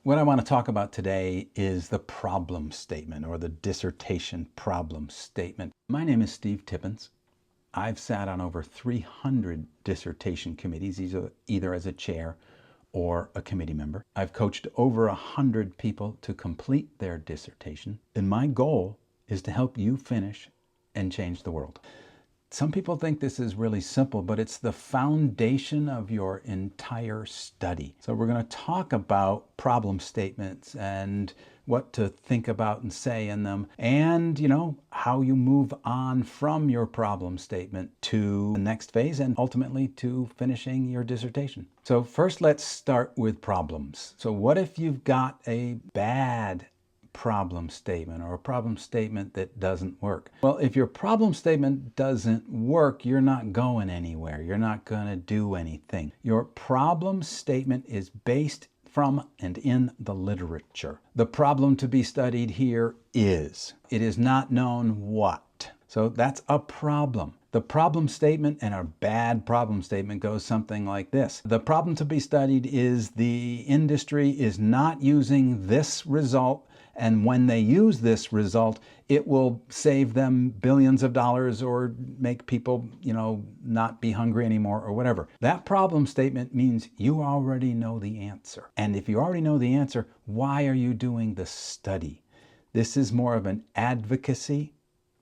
What I want to talk about today is the problem statement or the dissertation problem statement. My name is Steve Tippins. I've sat on over 300 dissertation committees, either as a chair or a committee member. I've coached over 100 people to complete their dissertation, and my goal is to help you finish and change the world. Some people think this is really simple, but it's the foundation of your entire study. So we're going to talk about problem statements and what to think about and say in them, and how you move on from your problem statement to the next phase and ultimately to finishing your dissertation. So first, let's start with problems. So what if you've got a bad problem statement or a problem statement that doesn't work? Well, if your problem statement doesn't work, you're not going anywhere. You're not going to do anything. Your problem statement is based from and in the literature. The problem to be studied here is, it is not known what. So that's a problem. The problem statement and a bad problem statement goes something like this. The problem to be studied is the industry is not using this result, and when they use this result, it will save them billions of dollars or make people, not be hungry anymore or whatever. That problem statement means you already know the answer. And if you already know the answer, why are you doing the study? This is more of an advocacy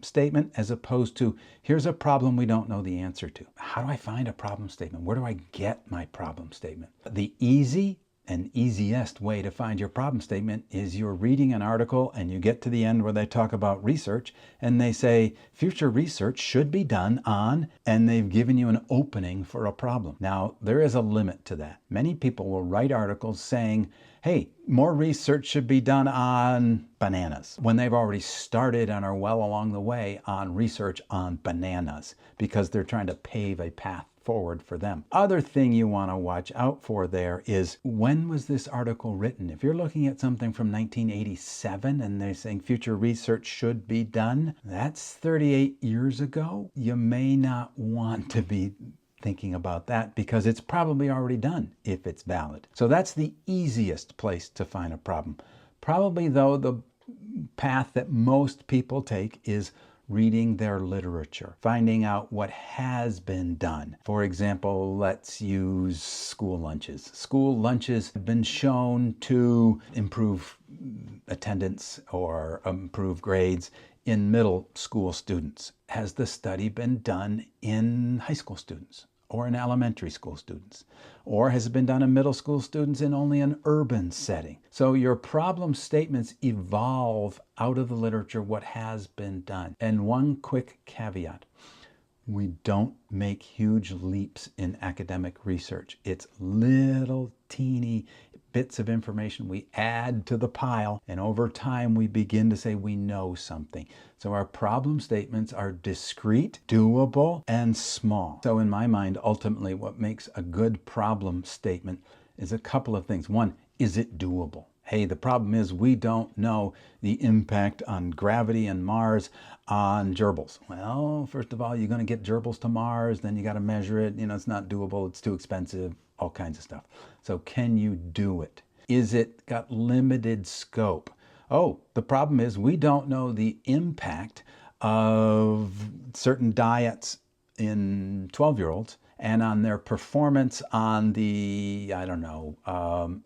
statement as opposed to, here's a problem we don't know the answer to. How do I find a problem statement? Where do I get my problem statement? The easy and easiest way to find your problem statement is you're reading an article and you get to the end where they talk about research and they say future research should be done on, and they've given you an opening for a problem. Now, there is a limit to that. Many people will write articles saying, hey, more research should be done on bananas, when they've already started and are well along the way on research on bananas because they're trying to pave a path forward for them. Other thing you want to watch out for there is, when was this article written? If you're looking at something from 1987 and they're saying future research should be done, that's 38 years ago. You may not want to be thinking about that because it's probably already done if it's valid. So that's the easiest place to find a problem. Probably, though, the path that most people take is reading their literature, finding out what has been done. For example, let's use school lunches. School lunches have been shown to improve attendance or improve grades in middle school students. Has the study been done in high school students or in elementary school students? Or has it been done in middle school students in only an urban setting? So your problem statements evolve out of the literature, what has been done. And one quick caveat: we don't make huge leaps in academic research. It's little teeny bits of information we add to the pile, and over time we begin to say we know something. So our problem statements are discrete, doable, and small. So in my mind, ultimately what makes a good problem statement is a couple of things. One, is it doable? Hey, the problem is we don't know the impact on gravity and Mars on gerbils. Well, first of all, you're going to get gerbils to Mars, then you got to measure it. It's not doable, it's too expensive, all kinds of stuff. So can you do it? Is it got limited scope? Oh, the problem is we don't know the impact of certain diets in 12-year-olds and on their performance on the,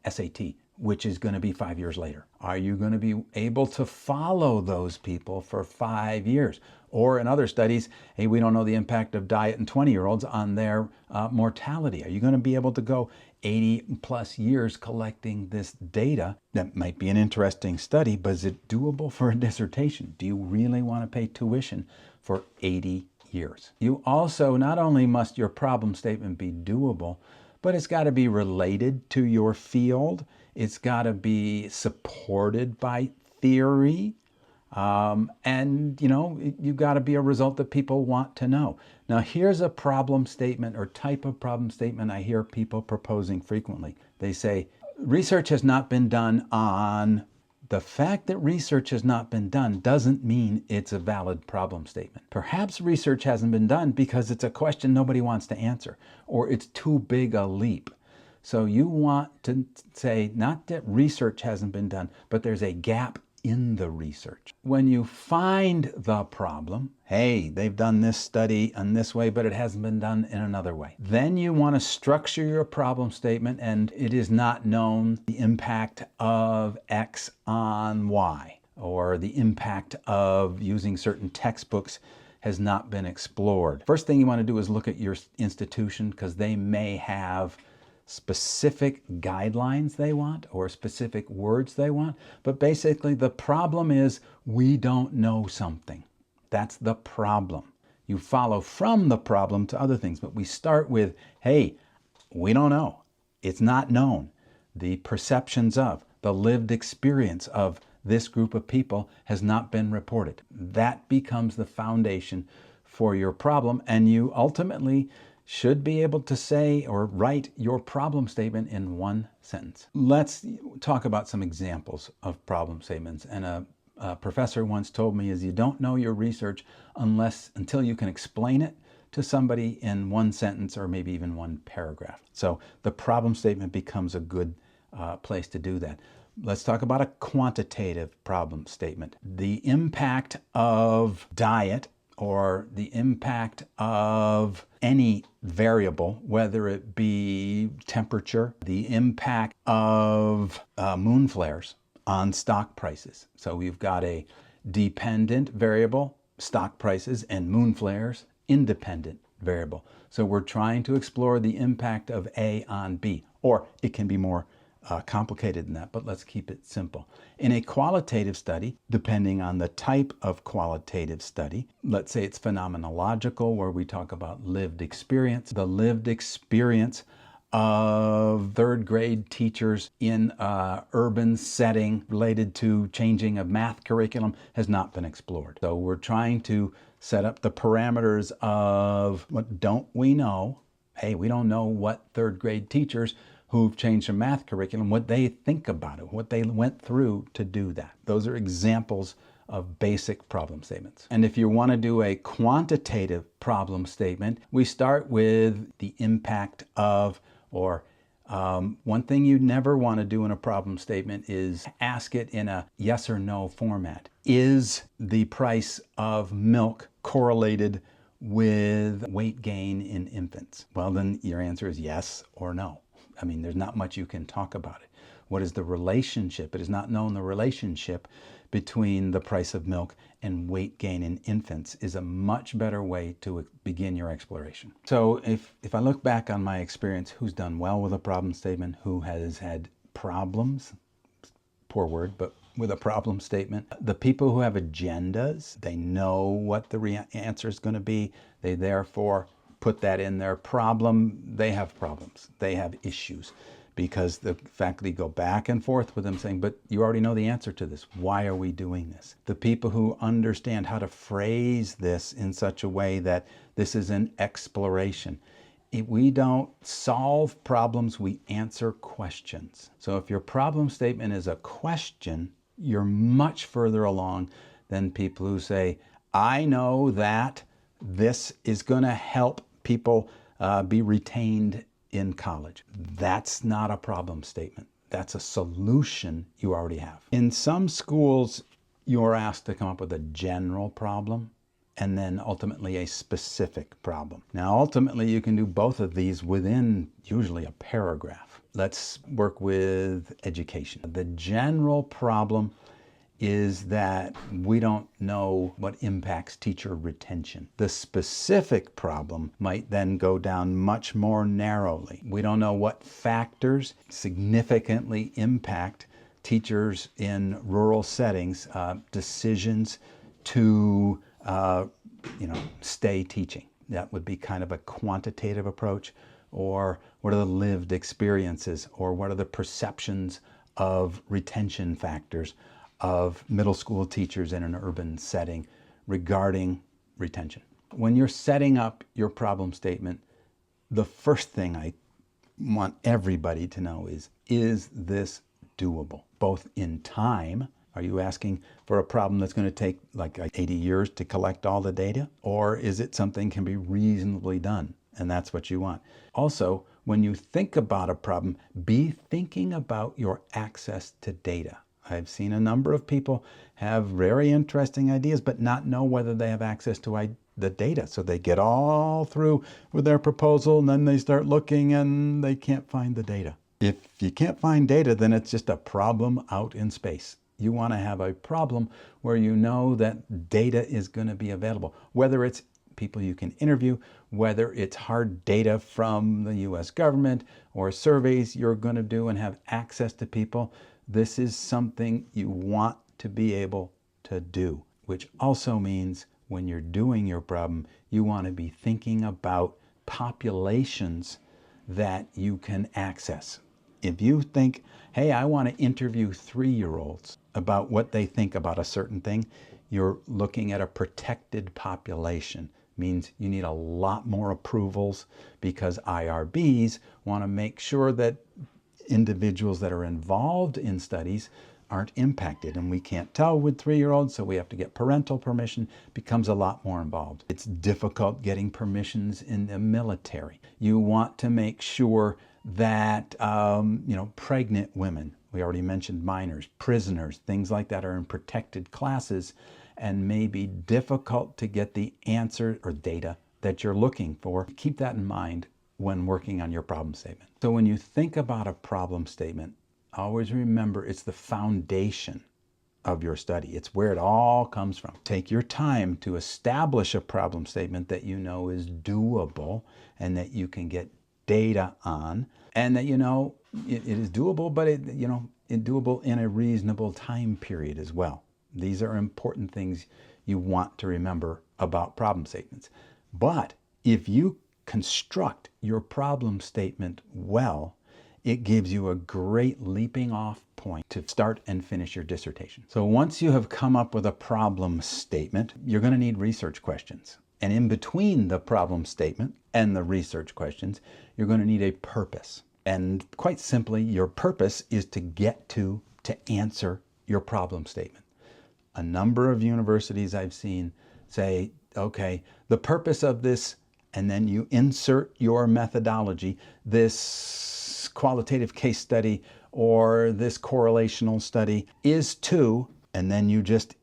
SAT, which is going to be 5 years later. Are you going to be able to follow those people for 5 years? Or in other studies, hey, we don't know the impact of diet in 20-year-olds on their mortality. Are you going to be able to go 80 plus years collecting this data? That might be an interesting study, but is it doable for a dissertation? Do you really want to pay tuition for 80 years? You also, not only must your problem statement be doable, but it's got to be related to your field. It's got to be supported by theory. You've got to be a result that people want to know. Now, here's a problem statement or type of problem statement I hear people proposing frequently. They say, research has not been done on. The fact that research has not been done doesn't mean it's a valid problem statement. Perhaps research hasn't been done because it's a question nobody wants to answer, or it's too big a leap. So you want to say not that research hasn't been done, but there's a gap in the research. When you find the problem, hey, they've done this study in this way, but it hasn't been done in another way. Then you want to structure your problem statement, and it is not known the impact of X on Y, or the impact of using certain textbooks has not been explored. First thing you want to do is look at your institution, because they may have specific guidelines they want or specific words they want. But basically the problem is we don't know something. That's the problem. You follow from the problem to other things, but we start with, hey, we don't know. It's not known. The perceptions of, the lived experience of this group of people has not been reported. That becomes the foundation for your problem, and you ultimately should be able to say or write your problem statement in one sentence. Let's talk about some examples of problem statements. And a professor once told me is you don't know your research until you can explain it to somebody in one sentence or maybe even one paragraph. So the problem statement becomes a good place to do that. Let's talk about a quantitative problem statement. The impact of diet or the impact of any variable, whether it be temperature, the impact of moon flares on stock prices. So we've got a dependent variable, stock prices, and moon flares, independent variable. So we're trying to explore the impact of A on B, or it can be more complicated than that, but let's keep it simple. In a qualitative study, depending on the type of qualitative study, let's say it's phenomenological, where we talk about lived experience, the lived experience of third grade teachers in an urban setting related to changing of math curriculum has not been explored. So we're trying to set up the parameters of what don't we know. Hey, we don't know what third grade teachers who've changed their math curriculum, what they think about it, what they went through to do that. Those are examples of basic problem statements. And if you want to do a quantitative problem statement, we start with the impact of, or one thing you never want to do in a problem statement is ask it in a yes or no format. Is the price of milk correlated with weight gain in infants? Well, then your answer is yes or no. I mean, there's not much you can talk about it. What is the relationship? It is not known the relationship between the price of milk and weight gain in infants is a much better way to begin your exploration. So if I look back on my experience, who's done well with a problem statement, who has had problems, poor word, but with a problem statement, the people who have agendas, they know what the answer is going to be. They therefore put that in their problem. They have problems. They have issues because the faculty go back and forth with them saying, but you already know the answer to this. Why are we doing this? The people who understand how to phrase this in such a way that this is an exploration. We don't solve problems, we answer questions. So if your problem statement is a question, you're much further along than people who say, I know that this is going to help people be retained in college. That's not a problem statement. That's a solution you already have. In some schools, you're asked to come up with a general problem and then ultimately a specific problem. Now, ultimately, you can do both of these within usually a paragraph. Let's work with education. The general problem is that we don't know what impacts teacher retention. The specific problem might then go down much more narrowly. We don't know what factors significantly impact teachers in rural settings, decisions to stay teaching. That would be kind of a quantitative approach. Or what are the lived experiences, or what are the perceptions of retention factors of middle school teachers in an urban setting regarding retention. When you're setting up your problem statement, the first thing I want everybody to know is this doable? Both in time, are you asking for a problem that's going to take like 80 years to collect all the data? Or is it something can be reasonably done? And that's what you want. Also, when you think about a problem, be thinking about your access to data. I've seen a number of people have very interesting ideas, but not know whether they have access to the data. So they get all through with their proposal, and then they start looking and they can't find the data. If you can't find data, then it's just a problem out in space. You want to have a problem where you know that data is going to be available, whether it's people you can interview, whether it's hard data from the US government or surveys you're going to do and have access to people. This is something you want to be able to do, which also means when you're doing your problem, you want to be thinking about populations that you can access. If you think, hey, I want to interview 3-year-olds about what they think about a certain thing, you're looking at a protected population. Means you need a lot more approvals because IRBs want to make sure that individuals that are involved in studies aren't impacted, and we can't tell with 3-year-olds, so we have to get parental permission. Becomes a lot more involved. It's difficult getting permissions in the military. You want to make sure that pregnant women, we already mentioned minors, prisoners, things like that are in protected classes and may be difficult to get the answer or data that you're looking for. Keep that in mind when working on your problem statement. So when you think about a problem statement, always remember it's the foundation of your study. It's where it all comes from. Take your time to establish a problem statement that you know is doable and that you can get data on, and that it is doable, but it's doable in a reasonable time period as well. These are important things you want to remember about problem statements. But if you construct your problem statement well, it gives you a great leaping off point to start and finish your dissertation. So once you have come up with a problem statement, you're going to need research questions. And in between the problem statement and the research questions, you're going to need a purpose. And quite simply, your purpose is to answer your problem statement. A number of universities I've seen say, okay, the purpose of this, and then you insert your methodology, this qualitative case study or this correlational study is to, and then you just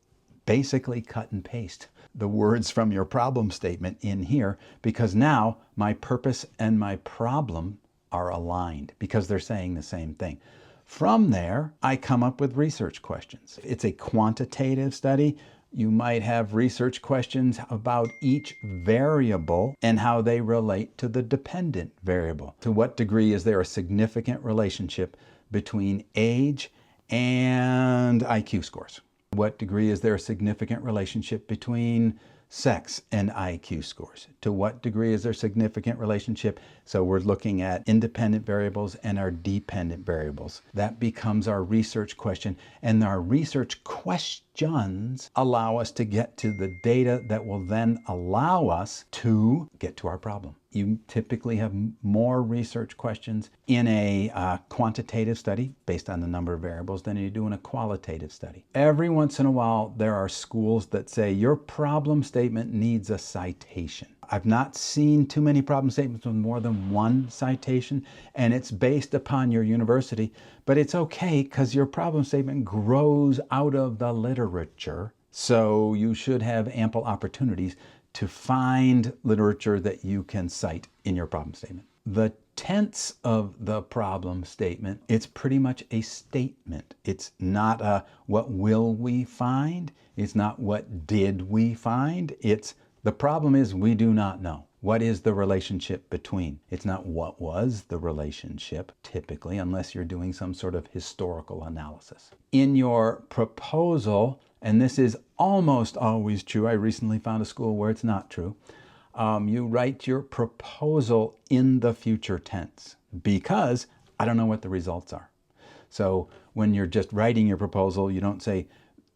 basically cut and paste the words from your problem statement in here, because now my purpose and my problem are aligned because they're saying the same thing. From there, I come up with research questions. It's a quantitative study. You might have research questions about each variable and how they relate to the dependent variable. To what degree is there a significant relationship between age and IQ scores? To what degree is there a significant relationship between sex and IQ scores? To what degree is there significant relationship? So we're looking at independent variables and our dependent variables. That becomes our research question, and our research questions allow us to get to the data that will then allow us to get to our problem. You typically have more research questions in a quantitative study based on the number of variables than you do in a qualitative study. Every once in a while, there are schools that say your problem statement needs a citation. I've not seen too many problem statements with more than one citation, and it's based upon your university, but it's okay because your problem statement grows out of the literature, so you should have ample opportunities to find literature that you can cite in your problem statement. The tense of the problem statement, it's pretty much a statement. It's not a what will we find? It's not what did we find? It's the problem is we do not know. What is the relationship between? It's not what was the relationship, typically, unless you're doing some sort of historical analysis. In your proposal, and this is almost always true, I recently found a school where it's not true, you write your proposal in the future tense because I don't know what the results are. So when you're just writing your proposal, you don't say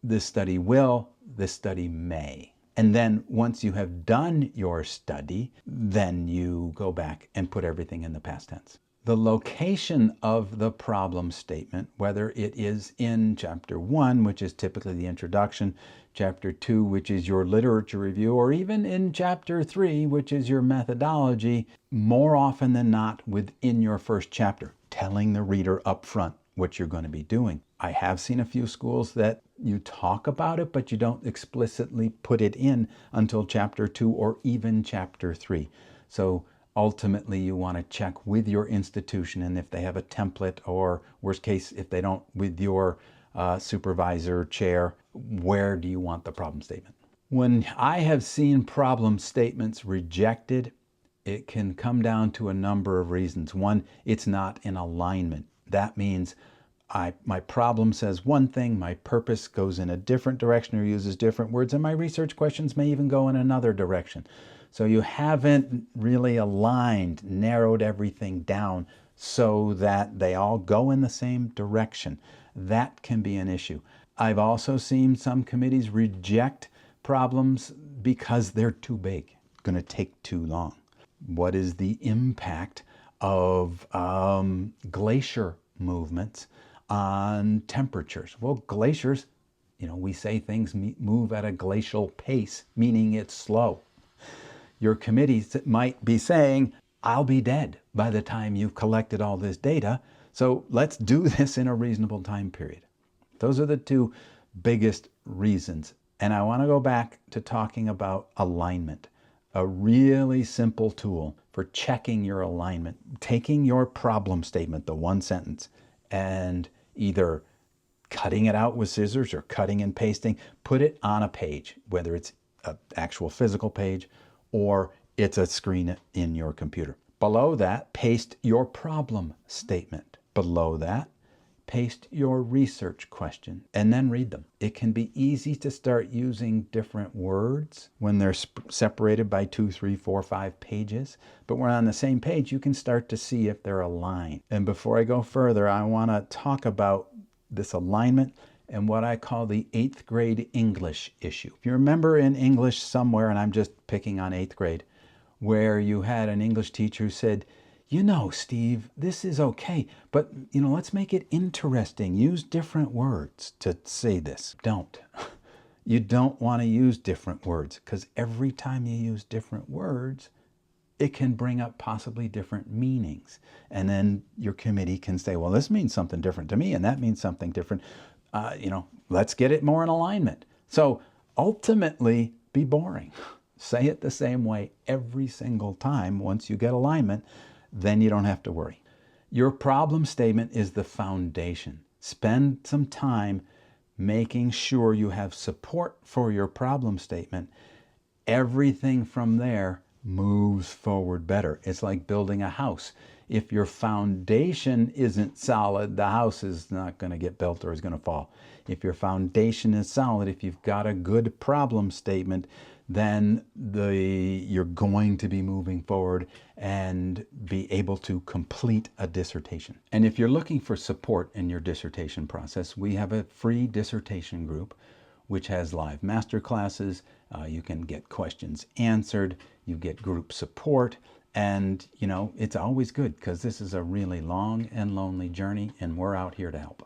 this study will, this study may. And then once you have done your study, then you go back and put everything in the past tense. The location of the problem statement, whether it is in Chapter 1, which is typically the introduction, Chapter 2, which is your literature review, or even in Chapter 3, which is your methodology, more often than not within your first chapter, telling the reader up front what you're going to be doing. I have seen a few schools that you talk about it, but you don't explicitly put it in until Chapter 2 or even Chapter 3. So ultimately, you want to check with your institution, and if they have a template, or worst case, if they don't, with your supervisor, chair, where do you want the problem statement? When I have seen problem statements rejected, it can come down to a number of reasons. One, it's not in alignment. That means my problem says one thing, my purpose goes in a different direction or uses different words, and my research questions may even go in another direction. So you haven't really aligned, narrowed everything down so that they all go in the same direction. That can be an issue. I've also seen some committees reject problems because they're too big, going to take too long. What is the impact of glacier movements on temperatures? Well, glaciers, we say things move at a glacial pace, meaning it's slow. Your committees might be saying, I'll be dead by the time you've collected all this data, so let's do this in a reasonable time period. Those are the two biggest reasons. And I want to go back to talking about alignment, a really simple tool for checking your alignment, taking your problem statement, the one sentence, and either cutting it out with scissors or cutting and pasting, put it on a page, whether it's an actual physical page or it's a screen in your computer. Below that, paste your problem statement. Below that, paste your research question, and then read them. It can be easy to start using different words when they're separated by 2, 3, 4, 5 pages, but when on the same page, you can start to see if they're aligned. And before I go further, I want to talk about this alignment and what I call the 8th grade English issue. If you remember in English somewhere, and I'm just picking on 8th grade, where you had an English teacher who said, Steve, this is okay, but, let's make it interesting. Use different words to say this. Don't. You don't want to use different words, because every time you use different words, it can bring up possibly different meanings. And then your committee can say, well, this means something different to me, and that means something different. Let's get it more in alignment. So ultimately, be boring. Say it the same way every single time. Once you get alignment, then you don't have to worry. Your problem statement is the foundation. Spend some time making sure you have support for your problem statement. Everything from there moves forward better. It's like building a house. If your foundation isn't solid, the house is not going to get built or is going to fall. If your foundation is solid, if you've got a good problem statement, then you're going to be moving forward and be able to complete a dissertation. And if you're looking for support in your dissertation process, we have a free dissertation group which has live master classes. You can get questions answered, you get group support, and it's always good because this is a really long and lonely journey, and we're out here to help.